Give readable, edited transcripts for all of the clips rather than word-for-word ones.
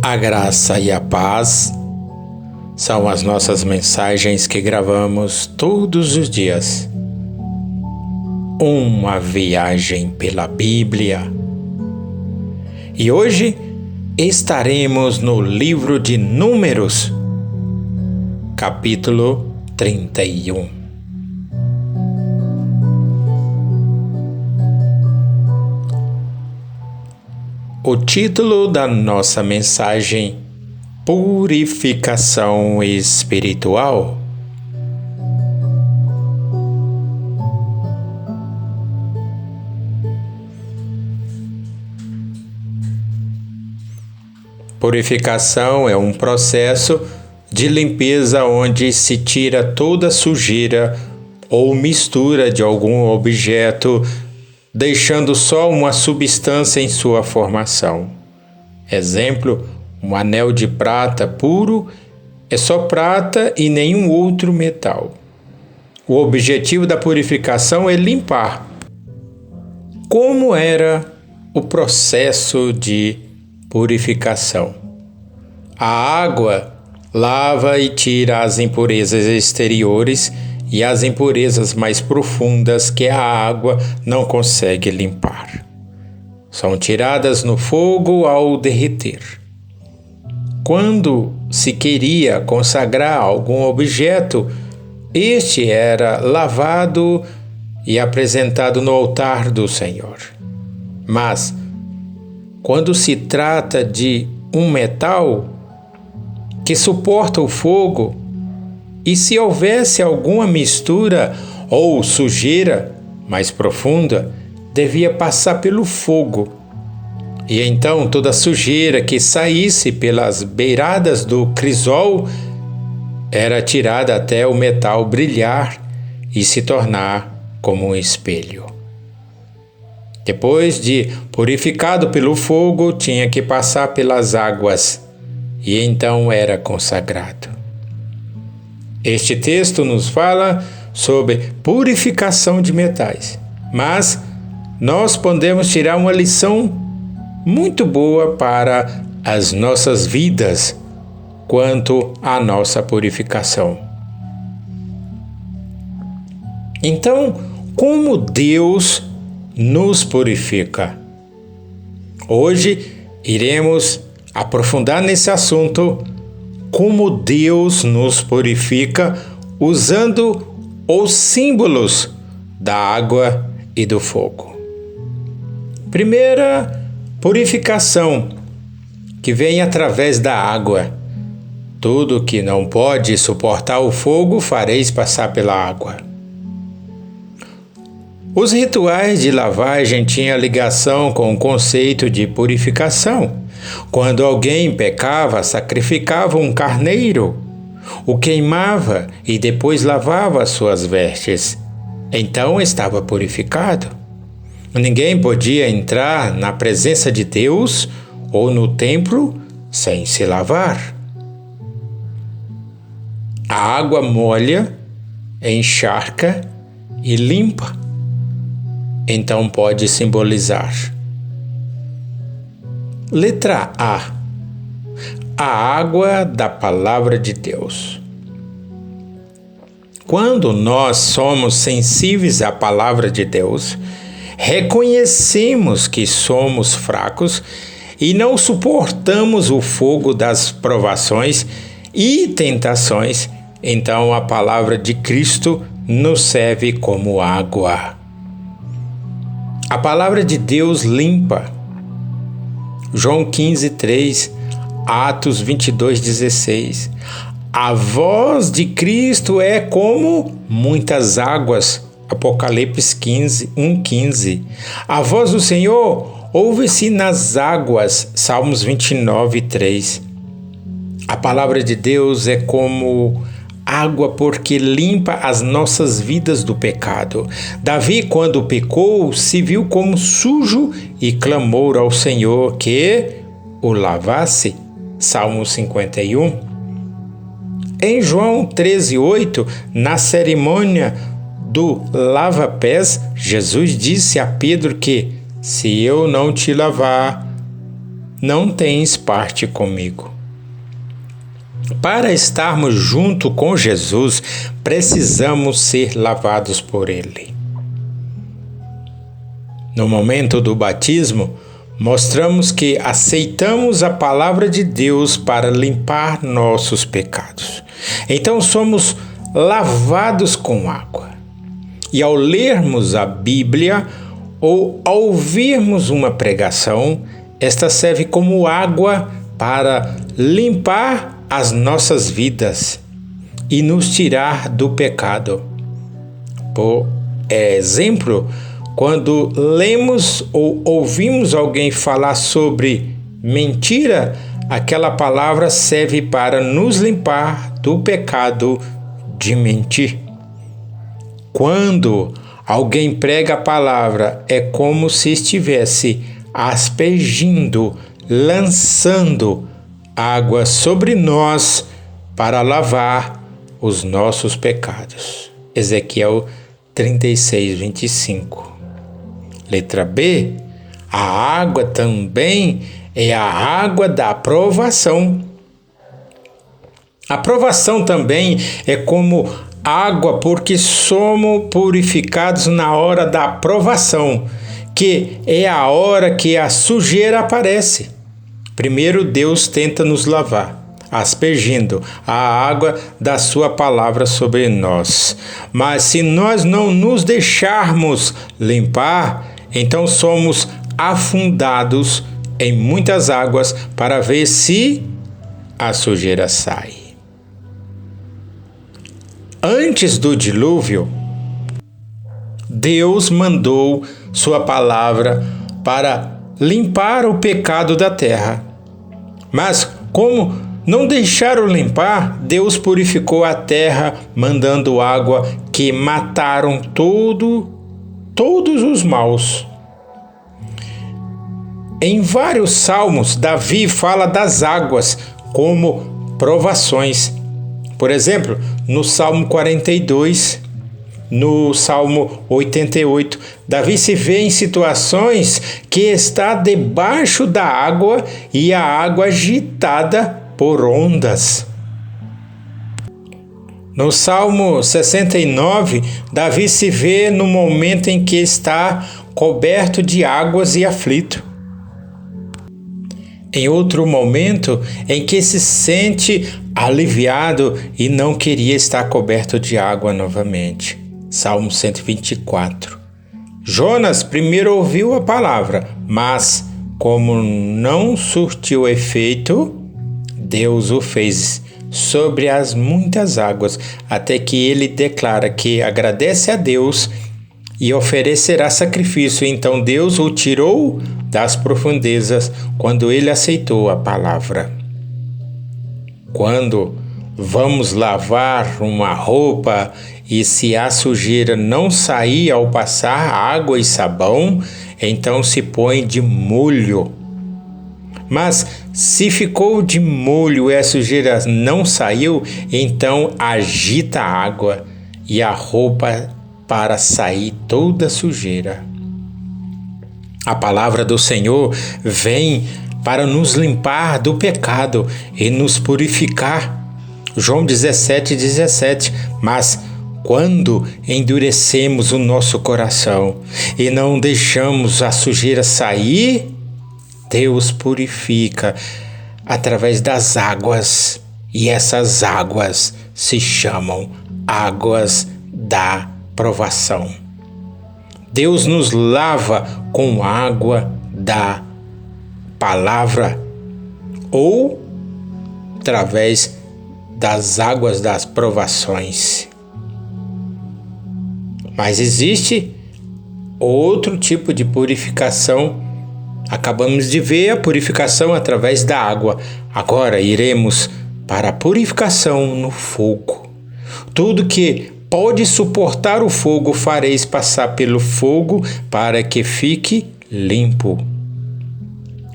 A graça e a paz são as nossas mensagens que gravamos todos os dias. Uma viagem pela Bíblia. E hoje estaremos no livro de Números, capítulo 31. O título da nossa mensagem: Purificação Espiritual. Purificação é um processo de limpeza onde se tira toda sujeira ou mistura de algum objeto, deixando só uma substância em sua formação. Exemplo, um anel de prata puro é só prata e nenhum outro metal. O objetivo da purificação é limpar. Como era o processo de purificação? A água lava e tira as impurezas exteriores e as impurezas mais profundas que a água não consegue limpar. São tiradas no fogo ao derreter. Quando se queria consagrar algum objeto, este era lavado e apresentado no altar do Senhor. Mas, quando se trata de um metal que suporta o fogo, e se houvesse alguma mistura ou sujeira mais profunda, devia passar pelo fogo. E então toda a sujeira que saísse pelas beiradas do crisol era tirada até o metal brilhar e se tornar como um espelho. Depois de purificado pelo fogo, tinha que passar pelas águas e então era consagrado. Este texto nos fala sobre purificação de metais, mas nós podemos tirar uma lição muito boa para as nossas vidas quanto à nossa purificação. Então, como Deus nos purifica? Hoje iremos aprofundar nesse assunto, como Deus nos purifica usando os símbolos da água e do fogo. Primeira purificação, que vem através da água. Tudo que não pode suportar o fogo, fareis passar pela água. Os rituais de lavagem tinham ligação com o conceito de purificação. Quando alguém pecava, sacrificava um carneiro, o queimava e depois lavava suas vestes. Então estava purificado. Ninguém podia entrar na presença de Deus ou no templo sem se lavar. A água molha, encharca e limpa. Então pode simbolizar. Letra A. A água da Palavra de Deus. Quando nós somos sensíveis à Palavra de Deus, reconhecemos que somos fracos e não suportamos o fogo das provações e tentações, então a Palavra de Cristo nos serve como água. A Palavra de Deus limpa. João 15:3, Atos 22:16. A voz de Cristo é como muitas águas. Apocalipse 1:15. A voz do Senhor ouve-se nas águas. Salmos 29:3. A palavra de Deus é como água porque limpa as nossas vidas do pecado. Davi, quando pecou, se viu como sujo e clamou ao Senhor que o lavasse. Salmo 51. Em João 13:8, na cerimônia do lava-pés, Jesus disse a Pedro que, se eu não te lavar, não tens parte comigo. Para estarmos junto com Jesus, precisamos ser lavados por Ele. No momento do batismo, mostramos que aceitamos a palavra de Deus para limpar nossos pecados. Então somos lavados com água. E ao lermos a Bíblia ou ao ouvirmos uma pregação, esta serve como água para limpar as nossas vidas e nos tirar do pecado. Por exemplo, quando lemos ou ouvimos alguém falar sobre mentira, aquela palavra serve para nos limpar do pecado de mentir. Quando alguém prega a palavra, é como se estivesse aspergindo, lançando água sobre nós para lavar os nossos pecados. Ezequiel 36, 25. Letra B. A água também é a água da aprovação. A aprovação também é como água, porque somos purificados na hora da aprovação, que é a hora que a sujeira aparece. Primeiro Deus tenta nos lavar, aspergindo a água da sua palavra sobre nós. Mas se nós não nos deixarmos limpar, então somos afundados em muitas águas para ver se a sujeira sai. Antes do dilúvio, Deus mandou sua palavra para limpar o pecado da terra. Mas como não deixaram limpar, Deus purificou a terra, mandando água que mataram todos os maus. Em vários salmos, Davi fala das águas como provações. Por exemplo, no Salmo 42, no Salmo 88, Davi se vê em situações que está debaixo da água e a água agitada por ondas. No Salmo 69, Davi se vê no momento em que está coberto de águas e aflito. Em outro momento em que se sente aliviado e não queria estar coberto de água novamente. Salmo 124. Jonas primeiro ouviu a palavra, mas como não surtiu efeito, Deus o fez sobre as muitas águas, até que ele declara que agradece a Deus e oferecerá sacrifício. Então Deus o tirou das profundezas quando ele aceitou a palavra. Quando vamos lavar uma roupa e se a sujeira não sair ao passar água e sabão, então se põe de molho. Mas se ficou de molho e a sujeira não saiu, então agita a água e a roupa para sair toda a sujeira. A palavra do Senhor vem para nos limpar do pecado e nos purificar. João 17:17. Mas quando endurecemos o nosso coração e não deixamos a sujeira sair, Deus purifica através das águas. E essas águas se chamam águas da provação. Deus nos lava com água da palavra ou através das águas das provações. Mas existe outro tipo de purificação. Acabamos de ver a purificação através da água. Agora iremos para a purificação no fogo. Tudo que pode suportar o fogo fareis passar pelo fogo para que fique limpo.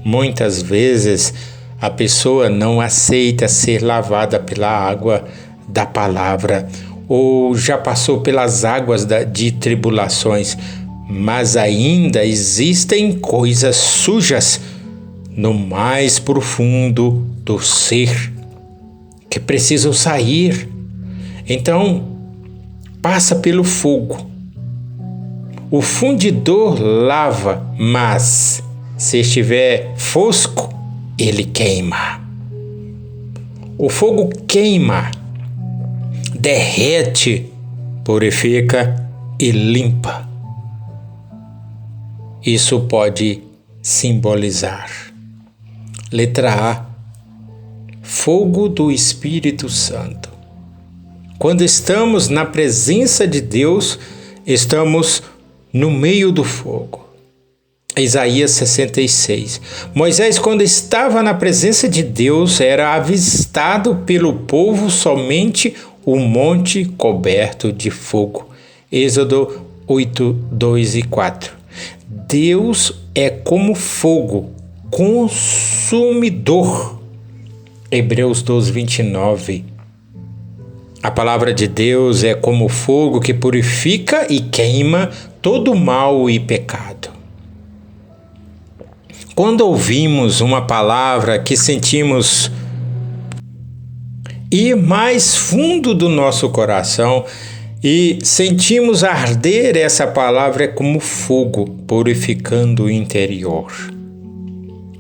Muitas vezes a pessoa não aceita ser lavada pela água da palavra ou já passou pelas águas de tribulações, mas ainda existem coisas sujas no mais profundo do ser, que precisam sair. Então, passa pelo fogo. O fundidor lava, mas se estiver fosco, ele queima. O fogo queima, derrete, purifica e limpa. Isso pode simbolizar. Letra A. Fogo do Espírito Santo. Quando estamos na presença de Deus, estamos no meio do fogo. Isaías 66. Moisés, quando estava na presença de Deus, era avistado pelo povo somente o monte coberto de fogo. Êxodo 8, 2 e 4. Deus é como fogo, consumidor. Hebreus 12, 29. A palavra de Deus é como fogo que purifica e queima todo mal e pecado. Quando ouvimos uma palavra que sentimos ir mais fundo do nosso coração e sentimos arder, essa palavra é como fogo, purificando o interior.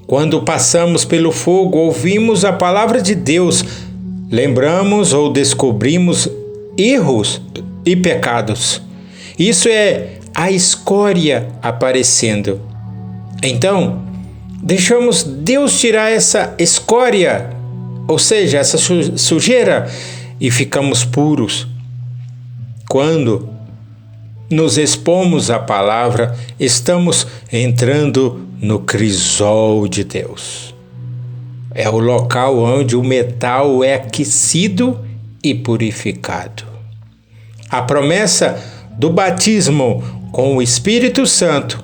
Quando passamos pelo fogo, ouvimos a palavra de Deus, lembramos ou descobrimos erros e pecados. Isso é a escória aparecendo. Então, deixamos Deus tirar essa escória, ou seja, essa sujeira, e ficamos puros. Quando nos expomos à palavra, estamos entrando no crisol de Deus. É o local onde o metal é aquecido e purificado. A promessa do batismo com o Espírito Santo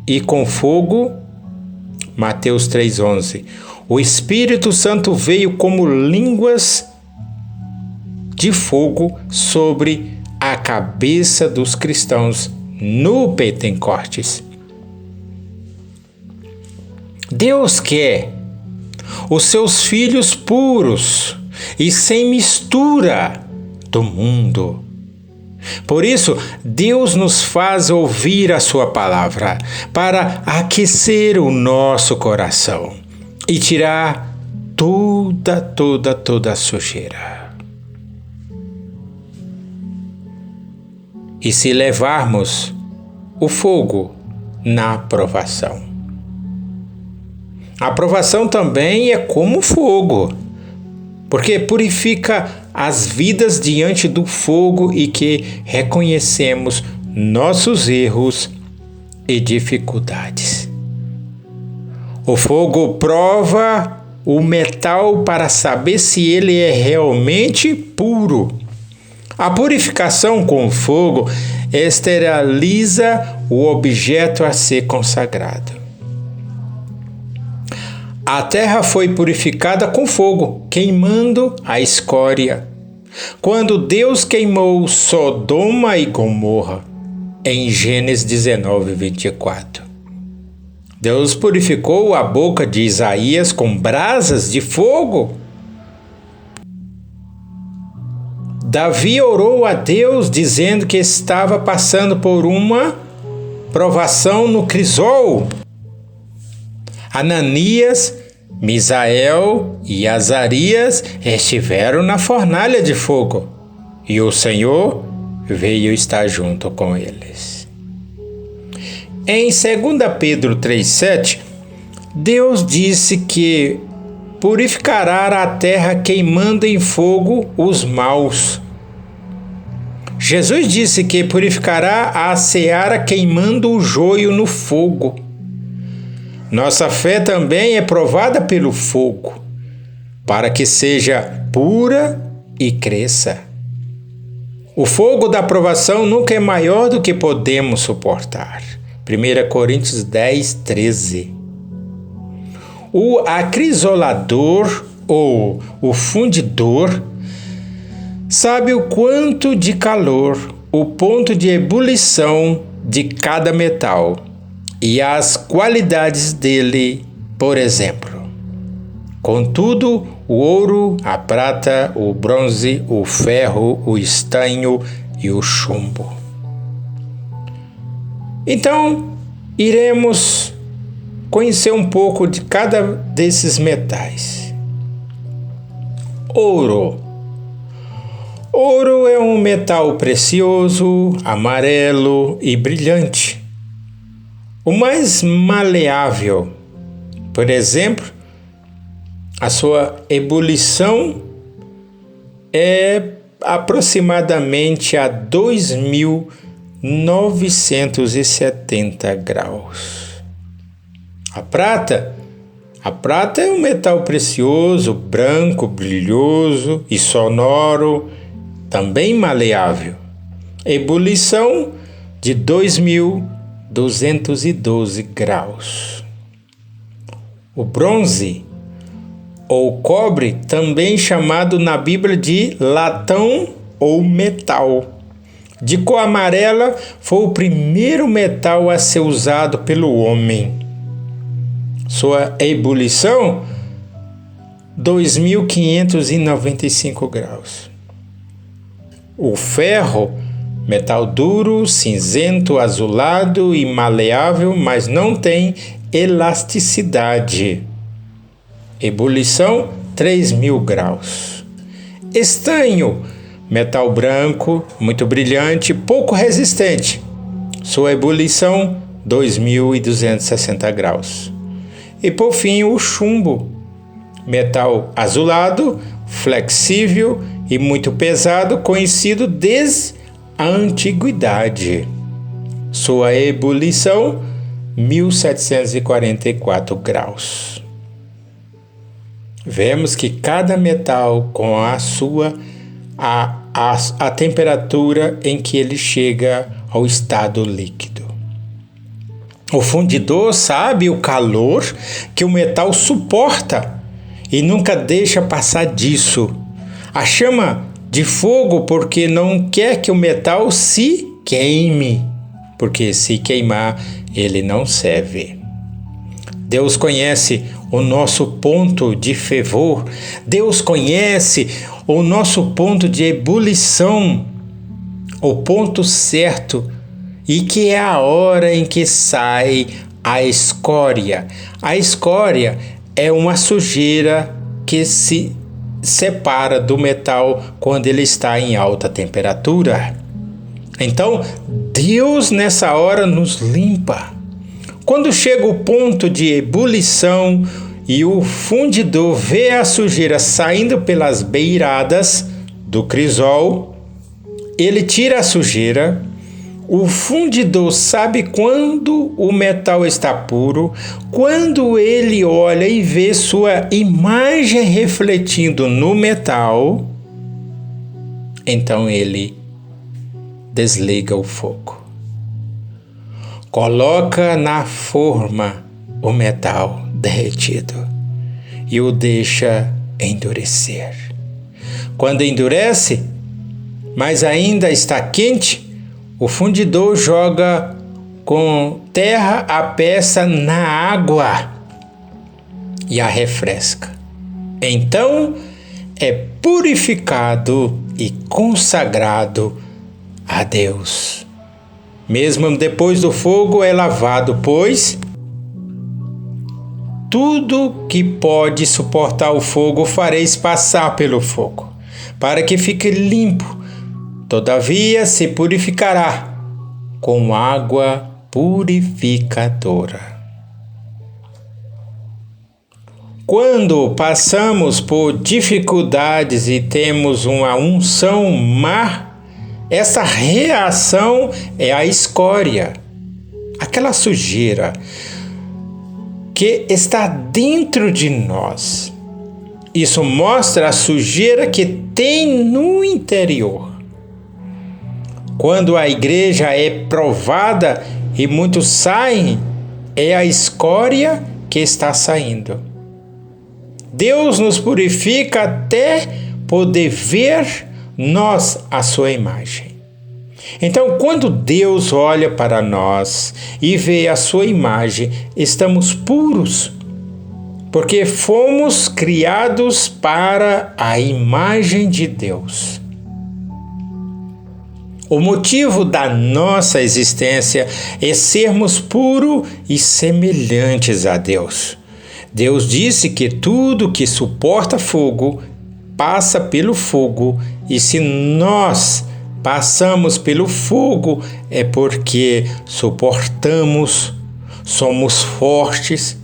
e com fogo, Mateus 3,11. O Espírito Santo veio como línguas de fogo sobre a cabeça dos cristãos no Pentecostes. Deus quer os seus filhos puros e sem mistura do mundo. Por isso, Deus nos faz ouvir a sua palavra para aquecer o nosso coração e tirar toda a sujeira. E se levarmos o fogo na provação. A provação também é como fogo, porque purifica as vidas diante do fogo e que reconhecemos nossos erros e dificuldades. O fogo prova o metal para saber se ele é realmente puro. A purificação com fogo esteriliza o objeto a ser consagrado. A terra foi purificada com fogo, queimando a escória. Quando Deus queimou Sodoma e Gomorra, em Gênesis 19, 24. Deus purificou a boca de Isaías com brasas de fogo. Davi orou a Deus dizendo que estava passando por uma provação no crisol. Ananias, Misael e Azarias estiveram na fornalha de fogo e o Senhor veio estar junto com eles. Em 2 Pedro 3,7, Deus disse que purificará a terra queimando em fogo os maus. Jesus disse que purificará a seara queimando o joio no fogo. Nossa fé também é provada pelo fogo, para que seja pura e cresça. O fogo da provação nunca é maior do que podemos suportar. 1 Coríntios 10, 13. O acrisolador ou o fundidor sabe o quanto de calor, o ponto de ebulição de cada metal e as qualidades dele por exemplo. Contudo, o ouro, a prata, o bronze, o ferro, o estanho e o chumbo. Então, iremos conhecer um pouco de cada desses metais. Ouro. Ouro é um metal precioso, amarelo e brilhante. O mais maleável, por exemplo, a sua ebulição é aproximadamente a 2.970 graus. A prata é um metal precioso, branco, brilhoso e sonoro, também maleável. Ebulição de 2.212 graus. O bronze ou cobre, também chamado na Bíblia de latão ou metal, de cor amarela, foi o primeiro metal a ser usado pelo homem. Sua ebulição, 2.595 graus. O ferro, metal duro, cinzento, azulado e maleável, mas não tem elasticidade. Ebulição, 3.000 graus. Estanho, metal branco, muito brilhante, pouco resistente. Sua ebulição, 2.260 graus. E por fim, o chumbo, metal azulado, flexível e muito pesado, conhecido desde a antiguidade. Sua ebulição, 1.744 graus. Vemos que cada metal com a temperatura em que ele chega ao estado líquido. O fundidor sabe o calor que o metal suporta e nunca deixa passar disso. A chama de fogo porque não quer que o metal se queime, porque se queimar ele não serve. Deus conhece o nosso ponto de fervor, Deus conhece o nosso ponto de ebulição, o ponto certo, e que é a hora em que sai a escória. A escória é uma sujeira que se separa do metal quando ele está em alta temperatura. Então, Deus nessa hora nos limpa. Quando chega o ponto de ebulição e o fundidor vê a sujeira saindo pelas beiradas do crisol, ele tira a sujeira. O fundidor sabe quando o metal está puro, quando ele olha e vê sua imagem refletindo no metal, então ele desliga o fogo. Coloca na forma o metal derretido e o deixa endurecer. Quando endurece, mas ainda está quente, o fundidor joga com terra a peça na água e a refresca. Então é purificado e consagrado a Deus. Mesmo depois do fogo é lavado, pois tudo que pode suportar o fogo fareis passar pelo fogo, para que fique limpo. Todavia se purificará com água purificadora. Quando passamos por dificuldades e temos uma unção má, essa reação é a escória, aquela sujeira que está dentro de nós. Isso mostra a sujeira que tem no interior. Quando a igreja é provada e muitos saem, é a escória que está saindo. Deus nos purifica até poder ver nós a sua imagem. Então, quando Deus olha para nós e vê a sua imagem, estamos puros. porque fomos criados para a imagem de Deus. O motivo da nossa existência é sermos puros e semelhantes a Deus. Deus disse que tudo que suporta fogo passa pelo fogo, e se nós passamos pelo fogo é porque suportamos, somos fortes,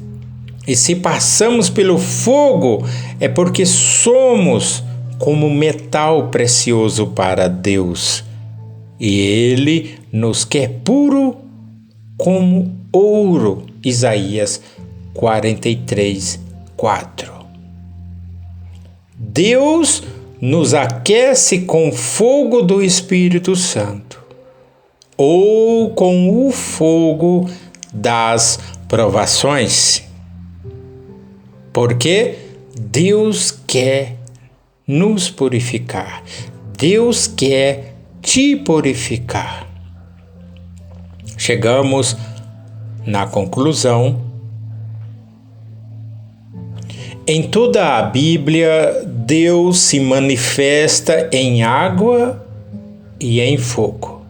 e se passamos pelo fogo é porque somos como metal precioso para Deus. E Ele nos quer puro como ouro. Isaías 43, 4. Deus nos aquece com o fogo do Espírito Santo, ou com o fogo das provações, porque Deus quer nos purificar. Deus quer te purificar. Chegamos na conclusão. Em toda a Bíblia, Deus se manifesta em água e em fogo.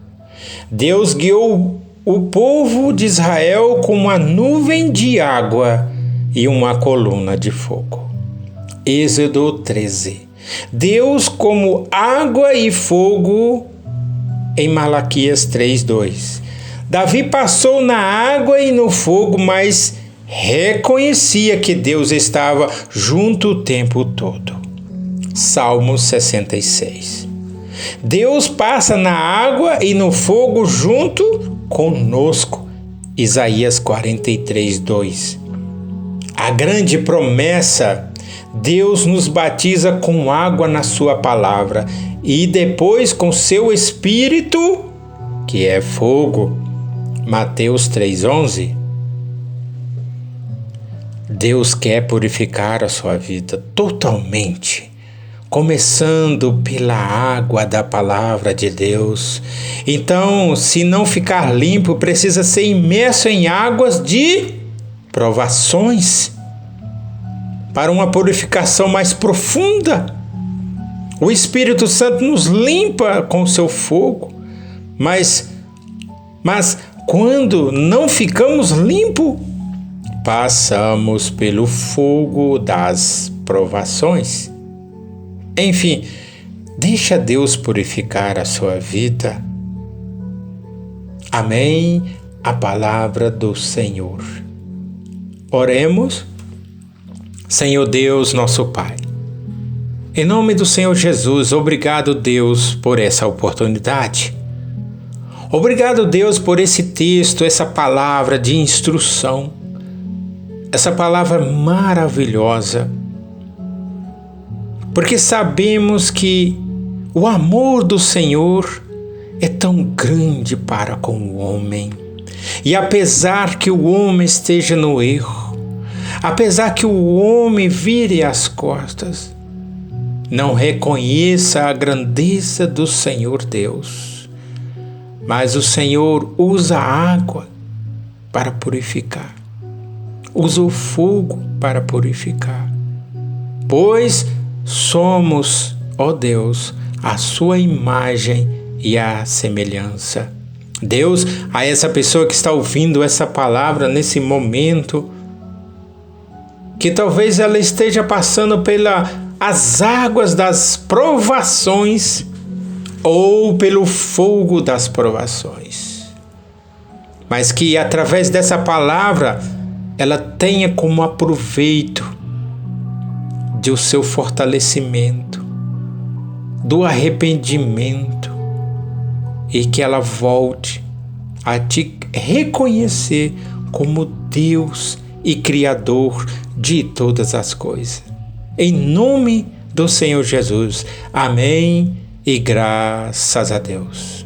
Deus guiou o povo de Israel com uma nuvem de água e uma coluna de fogo. Êxodo 13. Deus como água e fogo em Malaquias 3:2. Davi passou na água e no fogo, mas reconhecia que Deus estava junto o tempo todo. Salmos 66. Deus passa na água e no fogo junto conosco. Isaías 43:2. A grande promessa: Deus nos batiza com água na sua palavra e depois com seu Espírito, que é fogo. Mateus 3:11. Deus quer purificar a sua vida totalmente, começando pela água da palavra de Deus. Então, se não ficar limpo, precisa ser imerso em águas de provações, para uma purificação mais profunda. O Espírito Santo nos limpa com o seu fogo, mas quando não ficamos limpos, passamos pelo fogo das provações. Enfim, deixa Deus purificar a sua vida. Amém. A palavra do Senhor. Oremos. Senhor Deus, nosso Pai, em nome do Senhor Jesus, obrigado, Deus, por essa oportunidade. Obrigado, Deus, por esse texto, essa palavra de instrução, essa palavra maravilhosa, porque sabemos que o amor do Senhor é tão grande para com o homem. E apesar que o homem esteja no erro, apesar que o homem vire as costas, não reconheça a grandeza do Senhor Deus, mas o Senhor usa a água para purificar, usa o fogo para purificar, pois somos, ó Deus, a sua imagem e a semelhança. Deus, a essa pessoa que está ouvindo essa palavra nesse momento, que talvez ela esteja passando pelas águas das provações ou pelo fogo das provações, mas que através dessa palavra ela tenha como aproveito do seu fortalecimento, do arrependimento, e que ela volte a te reconhecer como Deus e Criador de todas as coisas. Em nome do Senhor Jesus. Amém e graças a Deus.